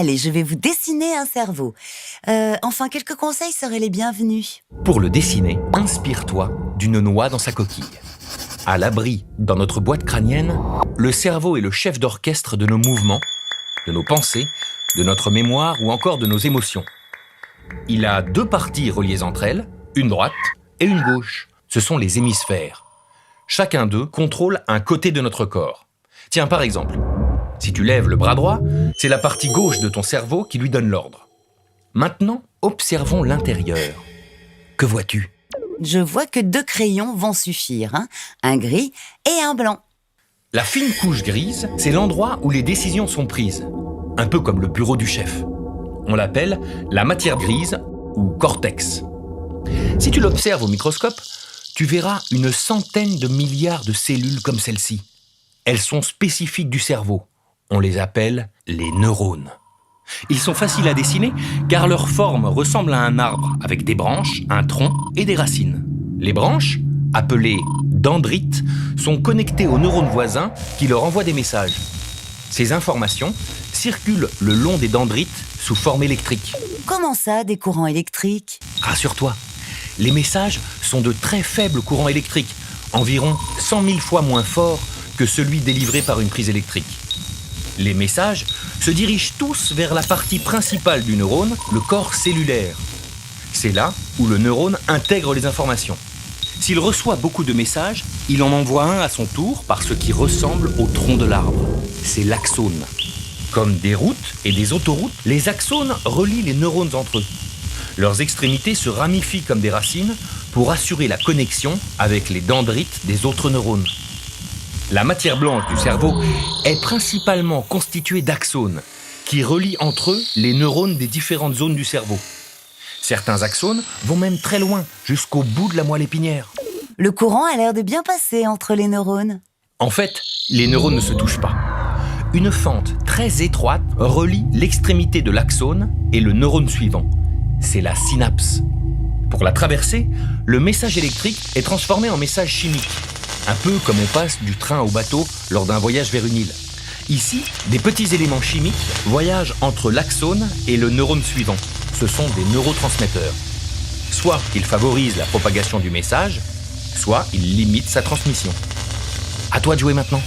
Allez, je vais vous dessiner un cerveau. Enfin, quelques conseils seraient les bienvenus. Pour le dessiner, inspire-toi d'une noix dans sa coquille. À l'abri dans notre boîte crânienne, le cerveau est le chef d'orchestre de nos mouvements, de nos pensées, de notre mémoire ou encore de nos émotions. Il a 2 parties reliées entre elles, une droite et une gauche. Ce sont les hémisphères. Chacun d'eux contrôle un côté de notre corps. Tiens, par exemple, si tu lèves le bras droit, c'est la partie gauche de ton cerveau qui lui donne l'ordre. Maintenant, observons l'intérieur. Que vois-tu ? Je vois que 2 crayons vont suffire, hein, un gris et un blanc. La fine couche grise, c'est l'endroit où les décisions sont prises, un peu comme le bureau du chef. On l'appelle la matière grise ou cortex. Si tu l'observes au microscope, tu verras une centaine de milliards de cellules comme celle-ci. Elles sont spécifiques du cerveau. On les appelle les neurones. Ils sont faciles à dessiner car leur forme ressemble à un arbre avec des branches, un tronc et des racines. Les branches, appelées dendrites, sont connectées aux neurones voisins qui leur envoient des messages. Ces informations circulent le long des dendrites sous forme électrique. Comment ça, des courants électriques ? Rassure-toi, les messages sont de très faibles courants électriques, environ 100 000 fois moins forts que celui délivré par une prise électrique. Les messages se dirigent tous vers la partie principale du neurone, le corps cellulaire. C'est là où le neurone intègre les informations. S'il reçoit beaucoup de messages, il en envoie un à son tour par ce qui ressemble au tronc de l'arbre. C'est l'axone. Comme des routes et des autoroutes, les axones relient les neurones entre eux. Leurs extrémités se ramifient comme des racines pour assurer la connexion avec les dendrites des autres neurones. La matière blanche du cerveau est principalement constituée d'axones qui relient entre eux les neurones des différentes zones du cerveau. Certains axones vont même très loin, jusqu'au bout de la moelle épinière. Le courant a l'air de bien passer entre les neurones. En fait, les neurones ne se touchent pas. Une fente très étroite relie l'extrémité de l'axone et le neurone suivant. C'est la synapse. Pour la traverser, le message électrique est transformé en message chimique. Un peu comme on passe du train au bateau lors d'un voyage vers une île. Ici, des petits éléments chimiques voyagent entre l'axone et le neurone suivant. Ce sont des neurotransmetteurs. Soit ils favorisent la propagation du message, soit ils limitent sa transmission. À toi de jouer maintenant.